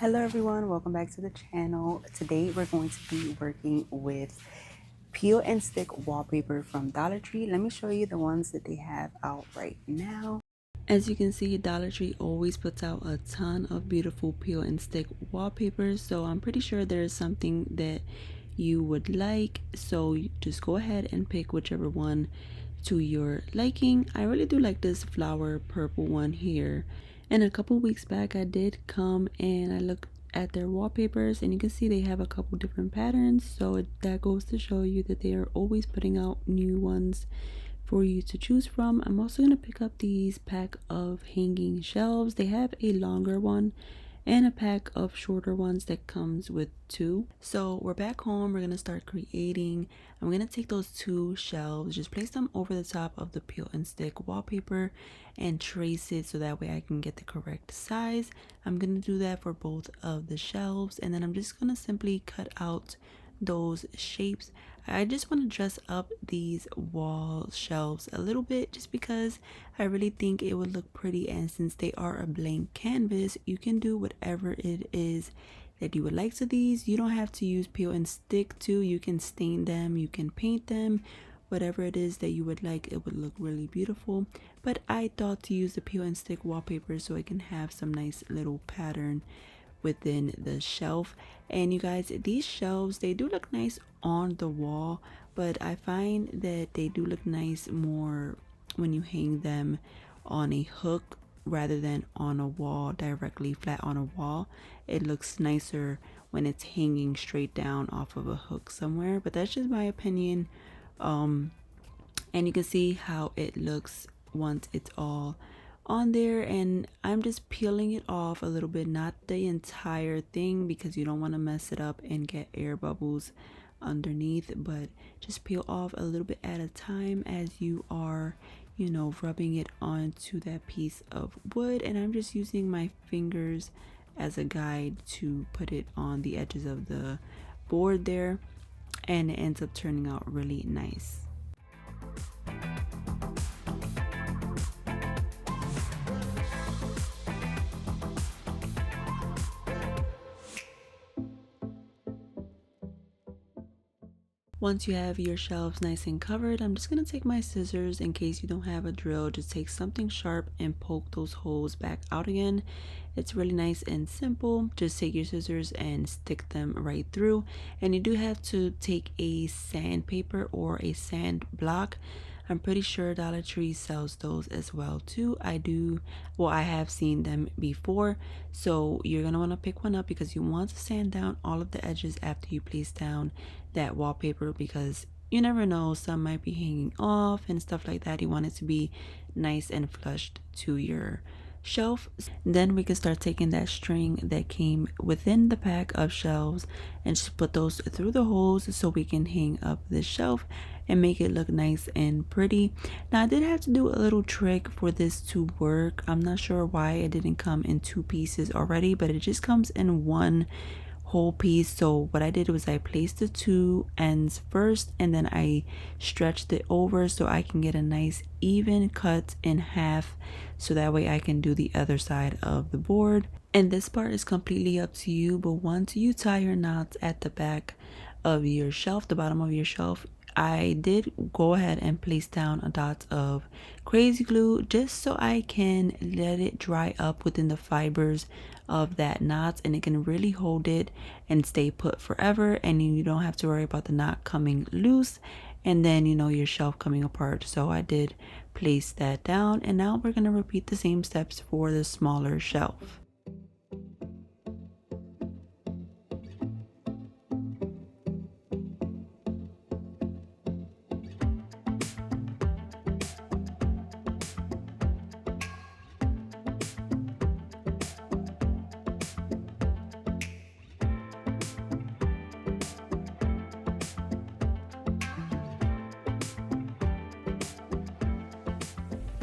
Hello everyone, welcome back to the channel. Today we're going to be working with peel and stick wallpaper from Dollar Tree. Let me show you the ones that they have out right now. As you can see, Dollar Tree always puts out a ton of beautiful peel and stick wallpapers, so I'm pretty sure there's something that you would like, so just go ahead and pick whichever one to your liking. I really do like this flower purple one here. And a couple weeks back I did come and I looked at their wallpapers, and you can see they have a couple different patterns, so that goes to show you that they are always putting out new ones for you to choose from. I'm also going to pick up these pack of hanging shelves. They have a longer one and a pack of shorter ones that comes with two. So we're back home, we're gonna start creating. I'm gonna take those two shelves, just place them over the top of the peel and stick wallpaper and trace it so that way I can get the correct size. I'm gonna do that for both of the shelves, and then I'm just gonna simply cut out those shapes. I just want to dress up these wall shelves a little bit just because I really think it would look pretty, and since they are a blank canvas, you can do whatever it is that you would like to these. You don't have to use peel and stick too. You can stain them, you can paint them, whatever it is that you would like. It would look really beautiful, but I thought to use the peel and stick wallpaper so it can have some nice little pattern within the shelf. And you guys, these shelves, they do look nice on the wall, but I find that they do look nice more when you hang them on a hook rather than on a wall, directly flat on a wall. It looks nicer when it's hanging straight down off of a hook somewhere, but that's just my opinion. And you can see how it looks once it's all on there, and I'm just peeling it off a little bit, not the entire thing because you don't want to mess it up and get air bubbles underneath, but just peel off a little bit at a time as you are, you know, rubbing it onto that piece of wood. And I'm just using my fingers as a guide to put it on the edges of the board there, and it ends up turning out really nice. Once you have your shelves nice and covered, I'm just going to take my scissors. In case you don't have a drill, just take something sharp and poke those holes back out again. It's really nice and simple. Just take your scissors and stick them right through. And you do have to take a sandpaper or a sand block. I'm pretty sure Dollar Tree sells those as well too. I have seen them before. So you're gonna want to pick one up because you want to sand down all of the edges after you place down that wallpaper, because you never know, some might be hanging off and stuff like that. You want it to be nice and flushed to your shelf. Then we can start taking that string that came within the pack of shelves and just put those through the holes so we can hang up the shelf and make it look nice and pretty. Now I did have to do a little trick for this to work. I'm not sure why it didn't come in two pieces already, but it just comes in one whole piece. So what I did was I placed the two ends first, and then I stretched it over so I can get a nice even cut in half, so that way I can do the other side of the board. And this part is completely up to you, but once you tie your knots at the back of your shelf, the bottom of your shelf, I did go ahead and place down a dot of crazy glue just so I can let it dry up within the fibers of that knot, and it can really hold it and stay put forever, and you don't have to worry about the knot coming loose and then, you know, your shelf coming apart. So I did place that down, and now we're going to repeat the same steps for the smaller shelf.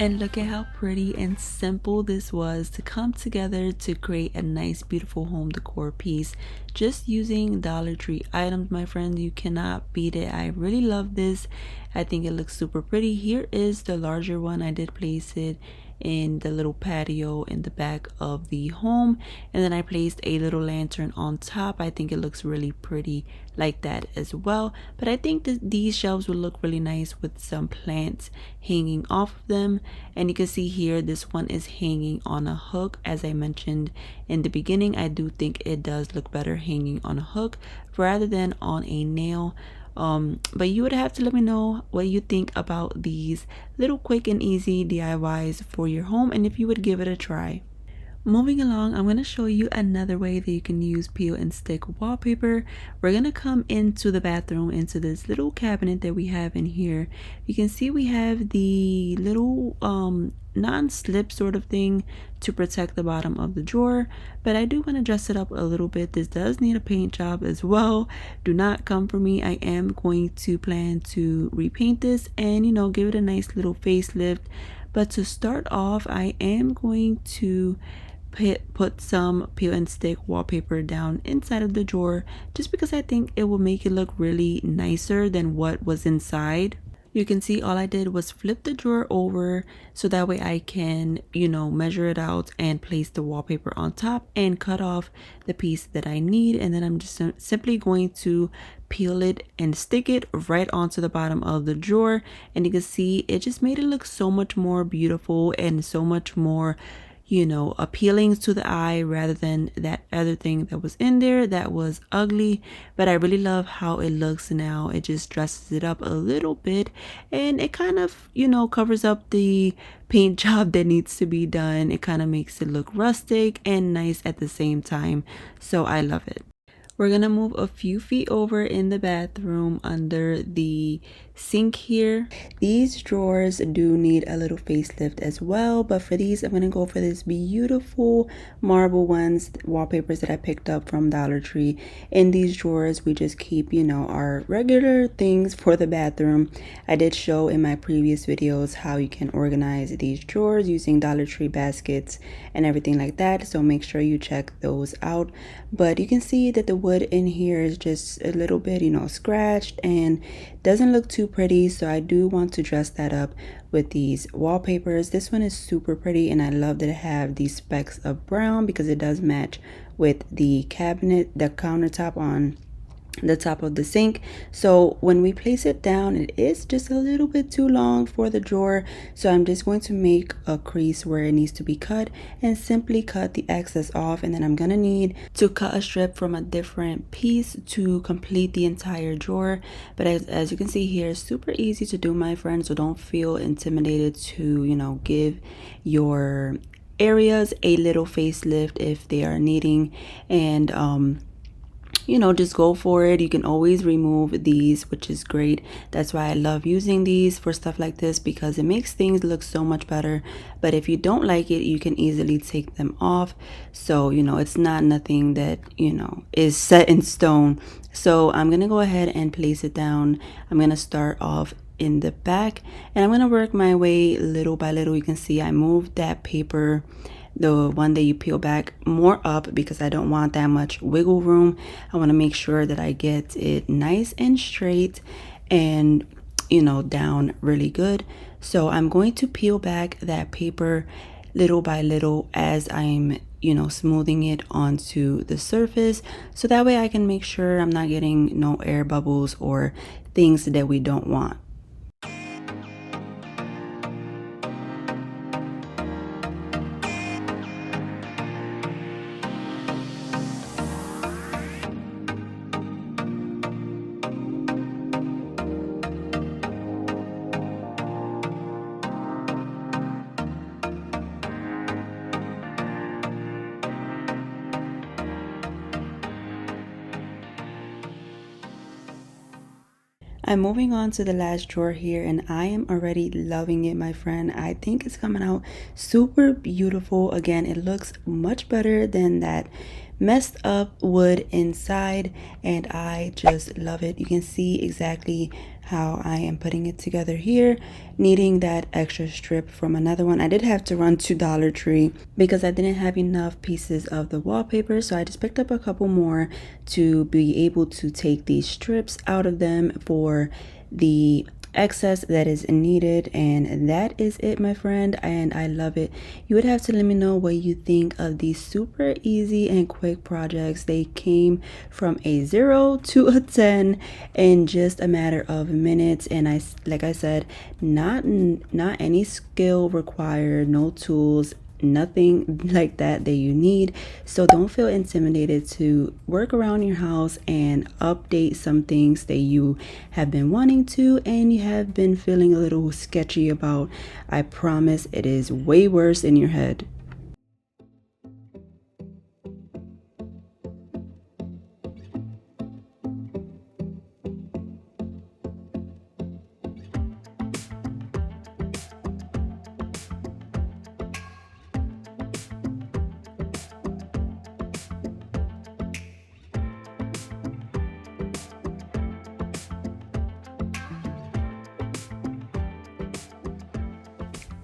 And look at how pretty and simple this was to come together to create a nice, beautiful home decor piece just using Dollar Tree items, my friends. You cannot beat it. I really love this. I think it looks super pretty. Here is the larger one. I did place it in the little patio in the back of the home, and then I placed a little lantern on top. I think it looks really pretty like that as well, but I think that these shelves would look really nice with some plants hanging off of them. And you can see here this one is hanging on a hook. As I mentioned in the beginning, I do think it does look better hanging on a hook rather than on a nail. But you would have to let me know what you think about these little quick and easy DIYs for your home, and if you would give it a try. Moving along, I'm going to show you another way that you can use peel and stick wallpaper. We're going to come into the bathroom, into this little cabinet that we have in here. You can see we have the little non-slip sort of thing to protect the bottom of the drawer, but I do want to dress it up a little bit. This does need a paint job as well. Do not come for me. I am going to plan to repaint this and, you know, give it a nice little facelift. But to start off, I am going to put some peel and stick wallpaper down inside of the drawer, just because I think it will make it look really nicer than what was inside. You can see all I did was flip the drawer over so that way I can, you know, measure it out and place the wallpaper on top and cut off the piece that I need. And then I'm just simply going to peel it and stick it right onto the bottom of the drawer. And you can see it just made it look so much more beautiful and so much more, you know, appealing to the eye rather than that other thing that was in there that was ugly. But I really love how it looks now. It just dresses it up a little bit, and it kind of, you know, covers up the paint job that needs to be done. It kind of makes it look rustic and nice at the same time, so I love it. We're gonna move a few feet over in the bathroom under the sink here. These drawers do need a little facelift as well, but for these I'm gonna go for this beautiful marble ones, wallpapers that I picked up from Dollar Tree. In these drawers we just keep, you know, our regular things for the bathroom. I did show in my previous videos how you can organize these drawers using Dollar Tree baskets and everything like that, so make sure you check those out. But you can see that the wood in here is just a little bit, you know, scratched and doesn't look too pretty, so I do want to dress that up with these wallpapers. This one is super pretty, and I love that I have these specks of brown because it does match with the cabinet, the countertop on the top of the sink. So when we place it down, it is just a little bit too long for the drawer, so I'm just going to make a crease where it needs to be cut and simply cut the excess off. And then I'm gonna need to cut a strip from a different piece to complete the entire drawer. But as you can see here, it's super easy to do, my friends, so don't feel intimidated to, you know, give your areas a little facelift if they are needing. And you know, just go for it. You can always remove these, which is great. That's why I love using these for stuff like this, because it makes things look so much better. But if you don't like it, you can easily take them off. So, you know, it's not nothing that, you know, is set in stone. So I'm gonna go ahead and place it down. I'm gonna start off in the back, and I'm gonna work my way little by little. You can see I moved that paper, the one that you peel back, more up because I don't want that much wiggle room. I want to make sure that I get it nice and straight and, you know, down really good. So I'm going to peel back that paper little by little as I'm, you know, smoothing it onto the surface, so that way I can make sure I'm not getting no air bubbles or things that we don't want. I'm moving on to the last drawer here, and I am already loving it, my friend. I think it's coming out super beautiful. Again, it looks much better than that messed up wood inside, and I just love it. You can see exactly how I am putting it together here, needing that extra strip from another one. I did have to run to Dollar Tree because I didn't have enough pieces of the wallpaper, so I just picked up a couple more to be able to take these strips out of them for the excess that is needed, and that is it, my friend, and I love it. You would have to let me know what you think of these super easy and quick projects. They came from a 0 to a 10 in just a matter of minutes, and like I said, not any skill required, no tools, nothing like that you need. So don't feel intimidated to work around your house and update some things that you have been wanting to and you have been feeling a little sketchy about. I promise it is way worse in your head.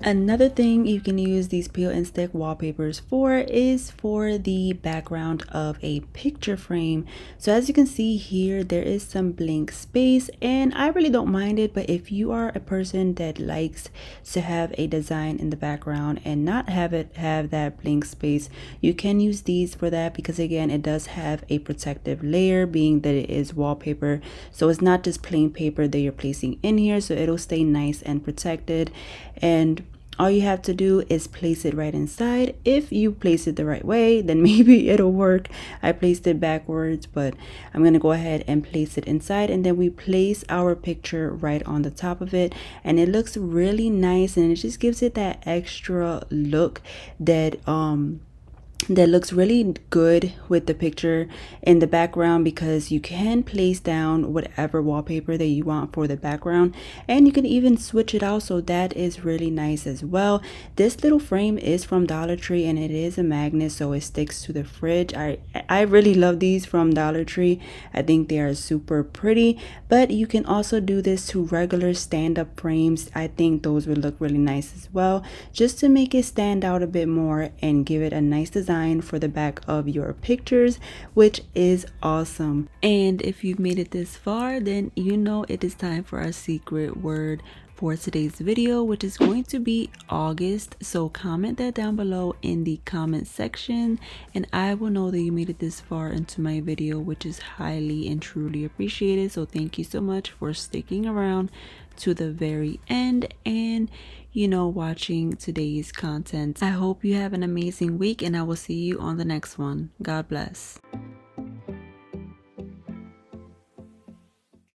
Another thing you can use these peel and stick wallpapers for is for the background of a picture frame. So as you can see here, there is some blank space and I really don't mind it, but if you are a person that likes to have a design in the background and not have it have that blank space, you can use these for that, because again, it does have a protective layer, being that it is wallpaper. So it's not just plain paper that you're placing in here, so it'll stay nice and protected. And all you have to do is place it right inside. If you place it the right way, then maybe it'll work. I placed it backwards, but I'm gonna go ahead and place it inside, and then we place our picture right on the top of it, and it looks really nice, and it just gives it that extra look that looks really good with the picture in the background, because you can place down whatever wallpaper that you want for the background, and you can even switch it out, so that is really nice as well. This little frame is from Dollar Tree and it is a magnet, so it sticks to the fridge. I really love these from Dollar Tree. I think they are super pretty, but you can also do this to regular stand-up frames. I think those would look really nice as well, just to make it stand out a bit more and give it a nice design for the back of your pictures, which is awesome. And if you've made it this far, then you know it is time for our secret word for today's video, which is going to be August. So comment that down below in the comment section and I will know that you made it this far into my video, which is highly and truly appreciated. So thank you so much for sticking around to the very end and watching today's content. I hope you have an amazing week and I will see you on the next one. God bless.